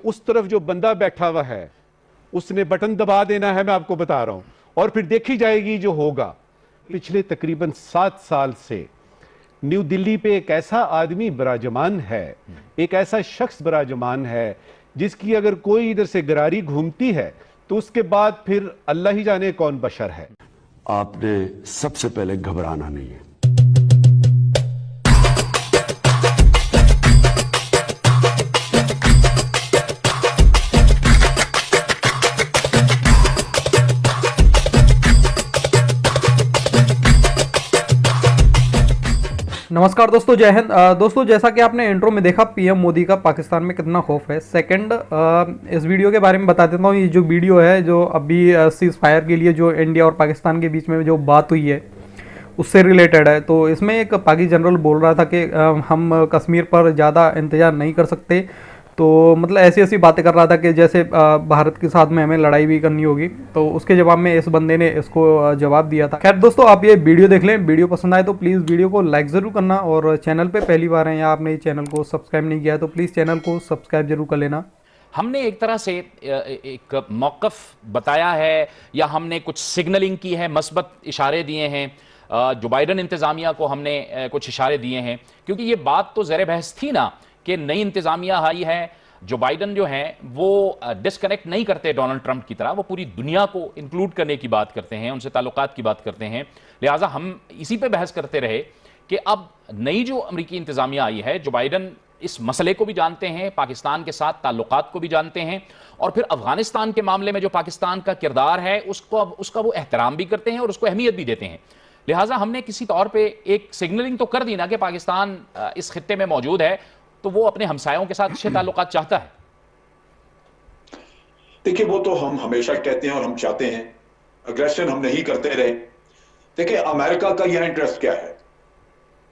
उस तरफ जो बंदा बैठा हुआ है उसने बटन दबा देना है, मैं आपको बता रहा हूं, और फिर देखी जाएगी जो होगा। पिछले तकरीबन 7 साल से न्यू दिल्ली पे एक ऐसा आदमी बराजमान है, एक ऐसा शख्स बराजमान है जिसकी अगर कोई इधर से गरारी घूमती है तो उसके बाद फिर अल्लाह ही जाने कौन बशर है। आपने सबसे पहले घबराना नहीं है। नमस्कार दोस्तों, जय हिंद। दोस्तों, जैसा कि आपने इंट्रो में देखा, पीएम मोदी का पाकिस्तान में कितना खौफ है। सेकंड, इस वीडियो के बारे में बता देता हूँ। ये जो वीडियो है, जो अभी सीज फायर के लिए जो इंडिया और पाकिस्तान के बीच में जो बात हुई है उससे रिलेटेड है। तो इसमें एक पाकि जनरल बोल रहा था कि हम कश्मीर पर ज़्यादा इंतजार नहीं कर सकते। तो मतलब ऐसी ऐसी बातें कर रहा था कि जैसे भारत के साथ में हमें लड़ाई भी करनी होगी। तो उसके जवाब में इस बंदे ने इसको जवाब दिया था। खैर दोस्तों, आप ये वीडियो देख लें। वीडियो पसंद आए तो प्लीज़ वीडियो को लाइक ज़रूर करना, और चैनल पे पहली बार हैं या आपने चैनल को सब्सक्राइब नहीं किया है तो प्लीज़ चैनल को सब्सक्राइब जरूर कर लेना। हमने एक तरह से एक मौक़िफ़ बताया है या हमने कुछ सिग्नलिंग की है, मस्बत इशारे दिए हैं। जो बाइडन इंतज़ामिया को हमने कुछ इशारे दिए हैं, क्योंकि ये बात तो ज़ेर बहस थी ना कि नई इंतज़ामिया आई है। जो बाइडन जो हैं वो डिस्कनेक्ट नहीं करते डोनाल्ड ट्रंप की तरह, वो पूरी दुनिया को इंक्लूड करने की बात करते हैं, उनसे ताल्लुकात की बात करते हैं। लिहाजा हम इसी पे बहस करते रहे कि अब नई जो अमेरिकी इंतज़ामिया आई है, जो बाइडन इस मसले को भी जानते हैं, पाकिस्तान के साथ ताल्लुकात को भी जानते हैं, और फिर अफगानिस्तान के मामले में जो पाकिस्तान का किरदार है उसका वो एहतराम भी करते हैं और उसको अहमियत भी देते हैं। लिहाजा हमने किसी तौर पे एक सिग्नलिंग तो कर दी ना कि पाकिस्तान इस खित्ते में मौजूद है, तो वो अपने हमसायों के साथ अच्छे ताल्लुकात चाहता है। देखिए, वो तो हम हमेशा कहते हैं और हम चाहते हैं, अग्रेशन हम नहीं करते रहे। देखिए, अमेरिका का यह इंटरेस्ट क्या है?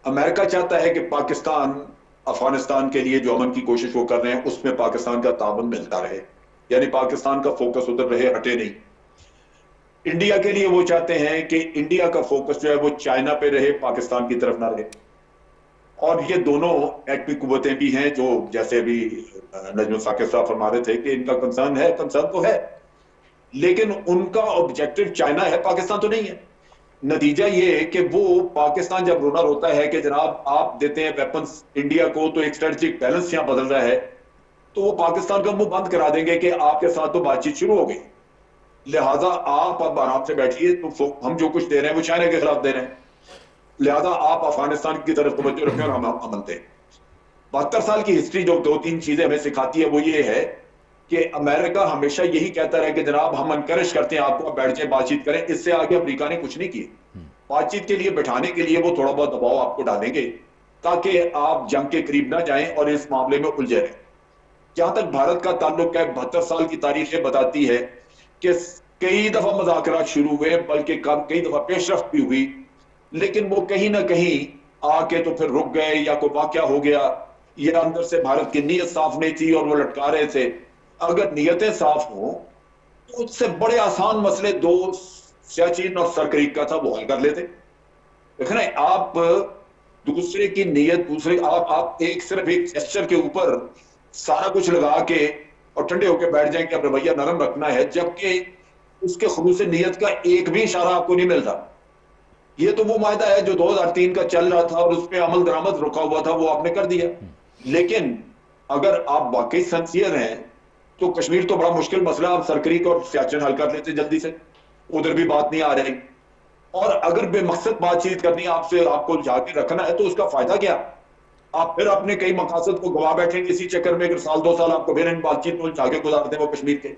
अमेरिका चाहता है कि पाकिस्तान अफगानिस्तान के लिए जो अमन की कोशिश वो कर रहे हैं उसमें पाकिस्तान का ताबन मिलता रहे, यानी पाकिस्तान का फोकस उधर रहे, हटे नहीं। इंडिया के लिए वो चाहते हैं कि इंडिया का फोकस जो है वो चाइना पे रहे, पाकिस्तान की तरफ ना रहे। और ये दोनों एटमी कुव्वतें भी हैं जो, जैसे अभी नजमुल साकिब साहब फरमा रहे थे कि इनका कंसर्न तो है, लेकिन उनका ऑब्जेक्टिव चाइना है, पाकिस्तान तो नहीं है। नतीजा ये कि वो पाकिस्तान जब रोना रोता है कि जनाब आप देते हैं वेपन्स इंडिया को तो एक स्ट्रेटेजिक बैलेंस यहां बदल रहा है, तो वो पाकिस्तान का मुंह बंद करा देंगे कि आपके साथ तो बातचीत शुरू हो गई, लिहाजा आप अब आराम से बैठिए, तो हम जो कुछ दे रहे हैं वो चाइना के खिलाफ दे रहे हैं, लिहाजा आप अफगानिस्तान की तरफ तवज्जो रखें और हम अमन दें। 72 साल की हिस्ट्री जो 2-3 चीजें हमें सिखाती है वो ये है कि अमेरिका हमेशा यही कहता रहा कि जनाब हम एनकरेज करते हैं आपको, बैठ जाए बातचीत करें। इससे आगे अमेरिका ने कुछ नहीं किया। बातचीत के लिए बैठाने के लिए वो थोड़ा बहुत दबाव आपको डालेंगे ताकि आप जंग के करीब ना जाएं और इस मामले में उलझे रहें। जहां तक भारत का ताल्लुक है, 72 साल की तारीख बताती है कि कई दफा मुज़ाकरात शुरू हुए, बल्कि कई दफा पेशरफ्त भी हुई, लेकिन वो कहीं ना कहीं आके तो फिर रुक गए, या कोई वाकया हो गया, या अंदर से भारत की नीयत साफ नहीं थी और वो लटका रहे थे। अगर नीयतें साफ हो तो उससे बड़े आसान मसले दो सियाचिन और सरक्रीक का था वो हल कर लेते। देखना, आप दूसरे की नीयत, आप सिर्फ एक जेस्चर के ऊपर सारा कुछ लगा के और ठंडे होकर बैठ जाए कि अब रवैया नरम रखना है, जबकि उसके खुलूस नीयत का एक भी इशारा आपको नहीं मिलता। ये तो वो मायदा है जो 2003 का चल रहा था और उस पर अमल दरामद रुका हुआ था, वो आपने कर दिया। लेकिन अगर आप वाकई सिंसियर हैं तो कश्मीर तो बड़ा मुश्किल मसला, आप सरक्रीक और सियाचिन हल कर लेते जल्दी से, उधर भी बात नहीं आ रही। और अगर बेमकसद बातचीत करनी है, आपको जाके रखना है, तो उसका फायदा क्या? आप फिर अपने कई मकासद को गवा बैठेंगे इसी चक्कर में, अगर साल 2 साल आपको फिर इन बातचीत में जाके गुजार दें वो कश्मीर के।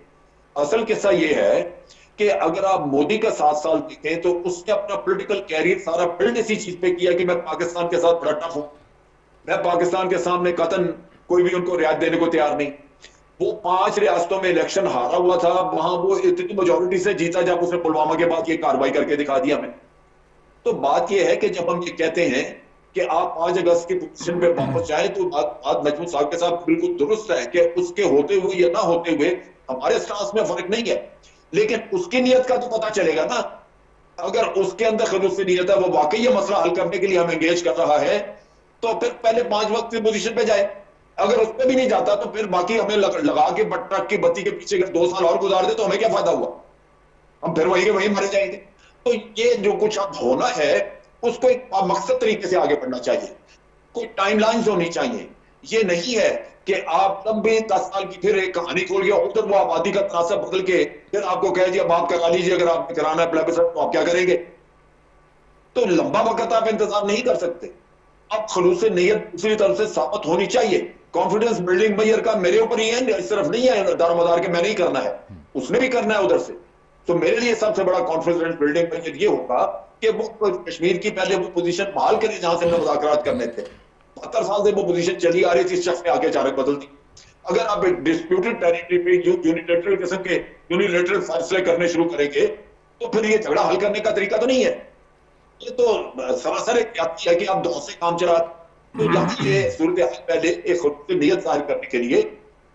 असल किस्सा ये है कि अगर आप मोदी का 7 साल देखें तो उसने अपना पॉलिटिकल कैरियर सारा बिल्ड इसी चीज पे किया कि मैं पाकिस्तान के साथ बड़ा टफ हूं, मैं पाकिस्तान के सामने कतन कोई भी उनको रियायत देने को तैयार नहीं। वो 5 रियासतों में इलेक्शन हारा हुआ था, वहां वो इतनी मेजोरिटी से जीता जब उसने पुलवामा के बाद ये कार्रवाई करके दिखा दिया हमें। तो बात यह है कि जब हम ये कहते हैं कि आप 5 अगस्त की पोजीशन पे वापस जाए, तो बात नजमुल साहब के साथ बिल्कुल दुरुस्त है कि उसके होते हुए या ना होते हुए हमारे स्टांस में फर्क नहीं है, लेकिन उसकी नीयत का तो पता चलेगा ना। अगर उसके अंदर खलूस नीयत है, वो वाकई ये मसला हल करने के लिए हम एंगेज कर रहा है, तो फिर पहले 5 वक्त की पोजीशन पे जाए। अगर उसमें भी नहीं जाता तो फिर बाकी हमें लगा के ट्रक की बत्ती के पीछे 2 साल और गुजार दे तो हमें क्या फायदा हुआ? हम फिर वही के वही मारे जाएंगे। तो ये जो कुछ अब होना है उसको एक मकसद तरीके से आगे बढ़ना चाहिए, कोई टाइमलाइंस होनी चाहिए। ये नहीं है कि आप तब भी 10 साल की फिर एक कहानी खोल गया, उधर वो आबादी का तनासब बदल के फिर आपको कह दिया आप करा लीजिए, अगर आपने कराना है प्लेबिसाइट तो आप क्या करेंगे? तो लंबा वक्त आप इंतजार नहीं कर सकते। अब खलूस नीयत दूसरी तरफ से साबित होनी चाहिए। कॉन्फिडेंस बिल्डिंग मैयर का मेरे ऊपर ही है, सिर्फ नहीं है दारोमदार के मैंने ही करना है, उसने भी करना है उधर से। तो मेरे लिए सबसे बड़ा कॉन्फिडेंस बिल्डिंग मैयर ये होगा कि वो कश्मीर की पहले वो पोजीशन बहाल करे जहां से हमने मुज़ाकरात करने थे। 72 साल से वो पोजीशन चली आ रही थी, इस शख्स ने आके अचानक बदल दी। अगर आप एक डिस्प्यूटेड टेरिटरी पे यूनिलैटरल किस्म के यूनिलैटरल फैसले करने शुरू करेंगे तो फिर ये झगड़ा हल करने का तरीका तो नहीं है। ये तो सरासर एक है कि आप दौर से काम चला। तो यहाँ ये सूरत हाल पहले एक खुद नीयत जाहिर करने के लिए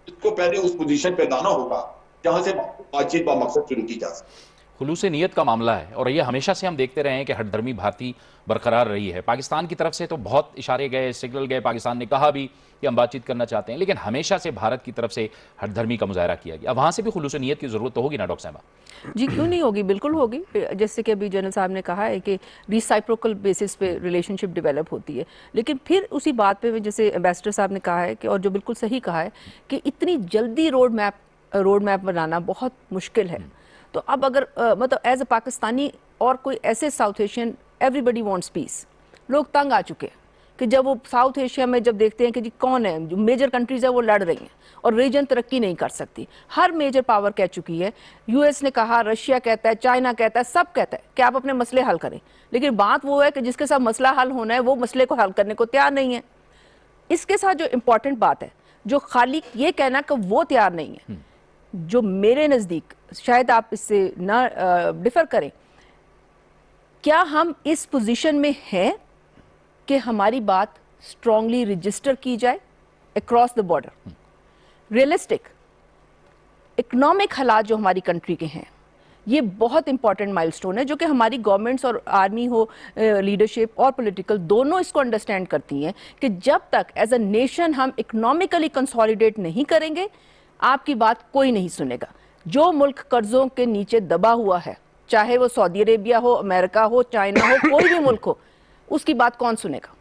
इसको पहले उस पोजीशन पे लाना होगा जहां से बातचीत बा मकसद शुरू की जा सके। खुलूस नीयत का मामला है और ये हमेशा से हम देखते रहे हैं कि हठधर्मी भारती बरकरार रही है। पाकिस्तान की तरफ से तो बहुत इशारे गए, सिग्नल गए, पाकिस्तान ने कहा भी कि हम बातचीत करना चाहते हैं, लेकिन हमेशा से भारत की तरफ से हठधर्मी का मुजाहरा किया गया। अब वहाँ से भी खुलूस नीयत की ज़रूरत तो होगी ना डॉक्टर साहबा? जी क्यों नहीं होगी, बिल्कुल होगी। जैसे कि अभी जनरल साहब ने कहा है कि रिसाइप्रोकल बेसिस पे रिलेशनशिप डेवलप होती है, लेकिन फिर उसी बात पे जैसे एम्बेसडर साहब ने कहा है कि, और जो बिल्कुल सही कहा है कि इतनी जल्दी रोड मैप बनाना बहुत मुश्किल है। तो अब अगर मतलब एज अ पाकिस्तानी और कोई ऐसे South Asian, everybody wants peace. लोग तंग आ चुके हैं कि जब वो साउथ एशिया में जब देखते हैं कि जी कौन है जो मेजर कंट्रीज है वो लड़ रही हैं और रीजन तरक्की नहीं कर सकती। हर मेजर पावर कह चुकी है, यूएस ने कहा, रशिया कहता है, चाइना कहता है, सब कहता है कि आप अपने मसले हल करें, लेकिन बात वो है कि जिसके साथ मसला हल होना है वो मसले को हल करने को तैयार नहीं है। इसके साथ जो इम्पोर्टेंट बात है, जो खाली ये कहना कि वो तैयार नहीं है, जो मेरे नज़दीक, शायद आप इससे ना डिफर करें, क्या हम इस पोजीशन में हैं कि हमारी बात स्ट्रांगली रजिस्टर की जाए across the border? Realistic economic हालात जो हमारी कंट्री के हैं, ये बहुत इंपॉर्टेंट माइलस्टोन है, जो कि हमारी गवर्नमेंट्स और आर्मी हो, लीडरशिप और पॉलिटिकल दोनों इसको अंडरस्टैंड करती हैं कि जब तक एज अ नेशन हम इकोनॉमिकली कंसोलिडेट नहीं करेंगे आपकी बात कोई नहीं सुनेगा। जो मुल्क कर्जों के नीचे दबा हुआ है, चाहे वो सऊदी अरेबिया हो, अमेरिका हो, चाइना हो, कोई भी मुल्क हो, उसकी बात कौन सुनेगा?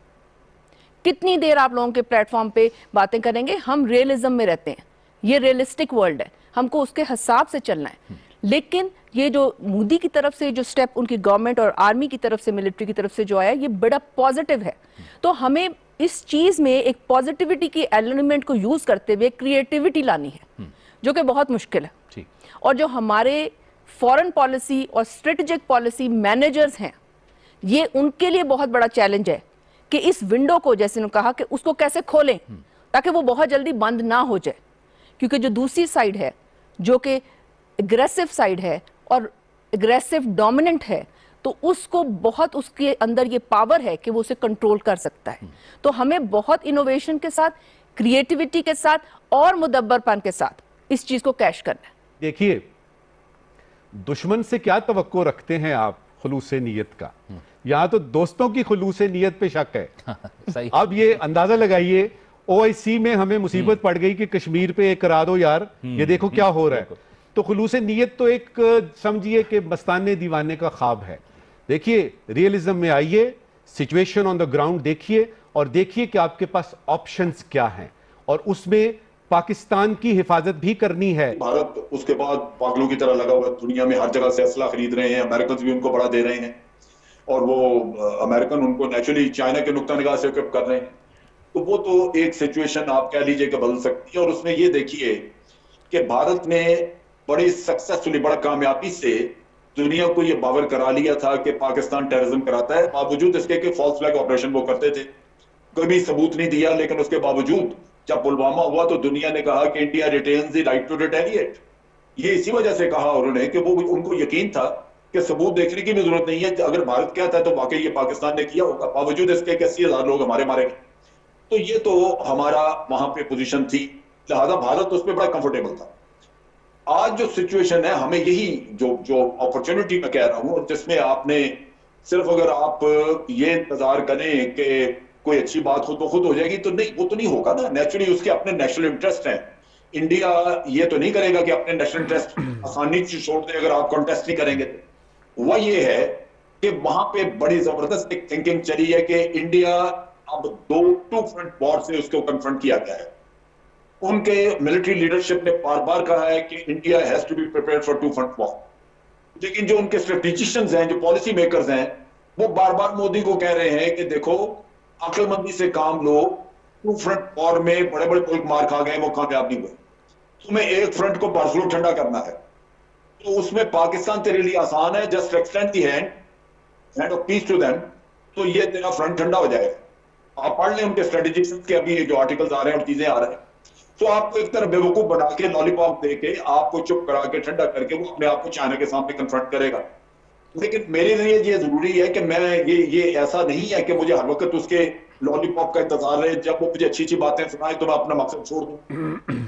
कितनी देर आप लोगों के प्लेटफॉर्म पे बातें करेंगे? हम रियलिज्म में रहते हैं, ये रियलिस्टिक वर्ल्ड है, हमको उसके हिसाब से चलना है। लेकिन ये जो मोदी की तरफ से जो स्टेप उनकी गवर्नमेंट और आर्मी की तरफ से, मिलिट्री की तरफ से जो आया, ये बड़ा पॉजिटिव है। तो हमें इस चीज में एक पॉजिटिविटी की एलिमेंट को यूज करते हुए क्रिएटिविटी लानी है, जो कि बहुत मुश्किल है। और जो हमारे फॉरेन पॉलिसी और स्ट्रेटेजिक पॉलिसी मैनेजर्स हैं, ये उनके लिए बहुत बड़ा चैलेंज है कि इस विंडो को, जैसे उन्होंने कहा, कि उसको कैसे खोलें ताकि वो बहुत जल्दी बंद ना हो जाए। क्योंकि जो दूसरी साइड है, जो कि एग्रेसिव साइड है और एग्रेसिव डोमिनेंट है, तो उसको बहुत, उसके अंदर ये पावर है कि वो उसे कंट्रोल कर सकता है। तो हमें बहुत इनोवेशन के साथ, क्रिएटिविटी के साथ और मुदब्बरपन के साथ इस चीज को कैश करना है। देखिए, दुश्मन से क्या तवक्को रखते हैं आप खुलूस नीयत का? यहां तो दोस्तों की खुलूस नीयत पे शक है। सही। अब ये अंदाजा लगाइए, ओआईसी में हमें मुसीबत पड़ गई कि कश्मीर पे एक करा दो यार, ये देखो क्या हो रहा है। तो खुलूस नीयत तो एक समझिए कि मस्ताने दीवाने का ख्वाब है। देखिए, रियलिज्म में आइए, सिचुएशन ऑन द ग्राउंड देखिए और देखिए कि आपके पास ऑप्शंस क्या हैं, और उसमें पाकिस्तान की हिफाजत भी करनी है। भारत उसके बाद पागलों की तरह लगा हुआ है, दुनिया में हर जगह से असला खरीद रहे हैं, अमेरिकन भी उनको बड़ा दे रहे हैं और वो अमेरिकन उनको नेचुरली चाइना के नुक्ता निगाह से इक्विप कर रहे हैं। तो वो तो एक सिचुएशन आप कह लीजिए कि बदल सकती है। और उसमें ये देखिए कि भारत ने बड़ी सक्सेसफुली, बड़ा कामयाबी से दुनिया को ये बावर करा लिया था कि पाकिस्तान टेररिज्म कराता है, बावजूद इसके कि फॉल्स फ्लैग ऑपरेशन वो करते थे, कोई भी सबूत नहीं दिया। लेकिन उसके बावजूद जब पुलवामा हुआ तो दुनिया ने कहा कि India retains the right to retaliate. ये इसी वजह से कहा उन्होंने कि वो, उनको यकीन था कि सबूत देखने की भी जरूरत नहीं है, अगर भारत कहता है तो वाकई ये पाकिस्तान ने किया होगा, बावजूद इसके 80,000 लोग हमारे मारे गए। तो ये तो हमारा वहां पे पोजीशन थी, लिहाजा भारत उस पर बड़ा कंफर्टेबल था। आज जो सिचुएशन है, हमें यही जो अपॉर्चुनिटी मैं कह रहा हूं, जिसमें आपने सिर्फ, अगर आप ये इंतजार करें कि कोई अच्छी बात हो तो खुद हो जाएगी, तो नहीं, वो तो नहीं होगा ना। नेचुरली उसके अपने नेशनल इंटरेस्ट हैं। इंडिया ये तो नहीं करेगा कि अपने नेशनल इंटरेस्ट आसानी से छोड़ दे अगर आप कॉन्टेस्ट नहीं करेंगे तो। वह ये है कि वहां पे बड़ी जबरदस्त एक थिंकिंग चली है कि इंडिया अब टू फ्रंट वॉर से उसको कन्फ्रंट किया गया है। उनके मिलिट्री लीडरशिप ने बार बार कहा है कि India has to be prepared for two front war, लेकिन जो उनके स्ट्रेटेजिशियंस हैं, जो पॉलिसी मेकर्स हैं, वो बार बार मोदी को कह रहे हैं कि देखो अक्लमंदी से काम लो, टू फ्रंट वॉर में बड़े बड़े मुल्क मार खा गए, वो कामयाब नहीं हुए, तुम्हें एक फ्रंट को बरसों ठंडा करना है। तो उसमें पाकिस्तान तेरे लिए आसान है, just extend the hand of peace to them, तो ये तेरा फ्रंट ठंडा हो जाएगा। आप पढ़ लें उनके स्ट्रेटेजिक्स के अभी जो आर्टिकल्स आ रहे हैं और चीजें आ रहे हैं। तो आपको एक तरह बेवकूफ बना के, लॉलीपॉप दे के, आपको चुप करा के, ठंडा करके वो अपने आप को चाइना के सामने कन्फ्रंट करेगा। लेकिन मेरे लिए ये जरूरी है कि मैं ये ऐसा नहीं है कि मुझे हर वक्त उसके लॉलीपॉप का इंतजार रहे, जब वो मुझे अच्छी अच्छी बातें सुनाए तो मैं अपना मकसद छोड़ दूं।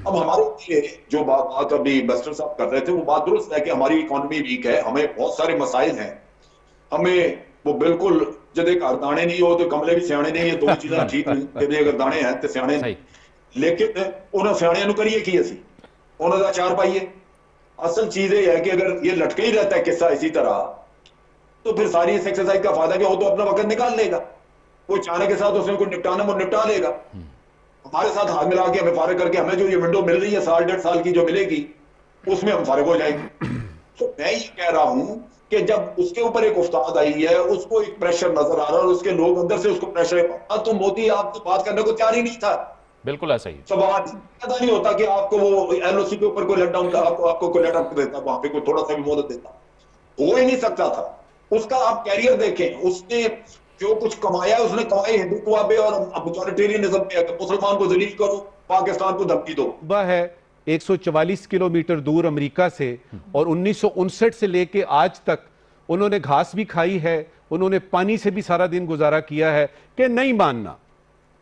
अब हमारे लिए जो बात अभी बस्टर साहब कर रहे थे वो बात दुरुस्त है कि हमारी इकोनॉमी वीक है, हमें बहुत सारे मसाइल हैं, हमें वो बिल्कुल जब एक दाने नहीं हो तो कमले भी सियाने नहीं, ये दो चीजें ठीक नहीं, जब अगर दाने हैं तो सियाने नहीं। लेकिन उन्होंने सियाने करिए की असी उन्होंने चार पाइए। असल चीज ये है कि अगर ये लटके ही रहता है किस्सा इसी तरह, तो फिर सारी इस एक्सरसाइज का फायदा क्या हो, तो अपना वक्त निकाल लेगा, वो चाइना के साथ उसने कोई निपटाना वो निपटा लेगा, हमारे साथ हाथ मिला के हमें फारिग करके हमें जो ये विंडो मिल रही है 1.5 साल की जो मिलेगी उसमें हम फारिग हो जाएंगे। तो मैं ये कह रहा हूं कि जब उसके ऊपर एक उस्ताद आई है, उसको एक प्रेशर नजर आ रहा है और उसके लोग अंदर से उसको प्रेशर, तो मोदी आपसे बात करने को तैयार ही नहीं था। बिल्कुल ऐसा ही सवाल पता नहीं होता कि आपको वो एलओसी के ऊपर कोई लटडाउन का आपको कोई लेटर देता, वहां पे कोई थोड़ा सा भी मोहलत देता, हो ही नहीं सकता था। उसका आप कैरियर देखें, उसने जो कुछ कमाया उसने कमाई हिंदुत्व पे और अथॉरिटेरियनिज्म पे, मुसलमान को जलील करो, पाकिस्तान को धमकी दो। वह है 144 किलोमीटर दूर अमेरिका से, और 1959 से लेके आज तक उन्होंने घास भी खाई है, उन्होंने पानी से भी सारा दिन गुजारा किया है कि नहीं मानना,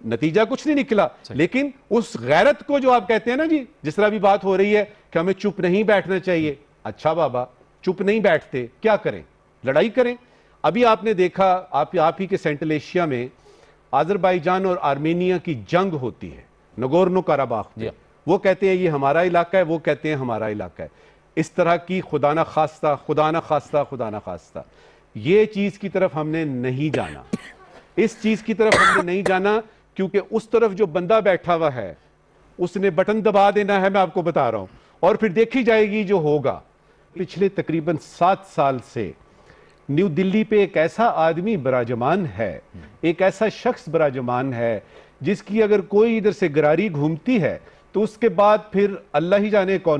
नतीजा कुछ नहीं निकला। लेकिन उस गैरत को जो आप कहते हैं ना जी, जिस तरह भी बात हो रही है कि हमें चुप नहीं बैठना चाहिए, अच्छा बाबा चुप नहीं बैठते, क्या करें, लड़ाई करें। अभी आपने देखा, आप ही के सेंट्रल एशिया में अजरबैजान और आर्मेनिया की जंग होती है, नगोर्नो काराबाख में। वो कहते हैं ये हमारा इलाका है, वो कहते हैं हमारा इलाका है। इस तरह की खुदा ना खास्ता, खुदा ना खास्ता, खुदा ना खास्ता, ये चीज की तरफ हमने नहीं जाना, इस चीज की तरफ हमने नहीं जाना, क्योंकि उस तरफ जो बंदा बैठा हुआ है उसने बटन दबा देना है, मैं आपको बता रहा हूं, और फिर देखी जाएगी जो होगा। पिछले तकरीबन 7 साल से न्यू दिल्ली पे एक ऐसा आदमी बराजमान है, एक ऐसा शख्स बराजमान है जिसकी अगर कोई इधर से गरारी घूमती है तो उसके बाद फिर अल्लाह ही जाने कौन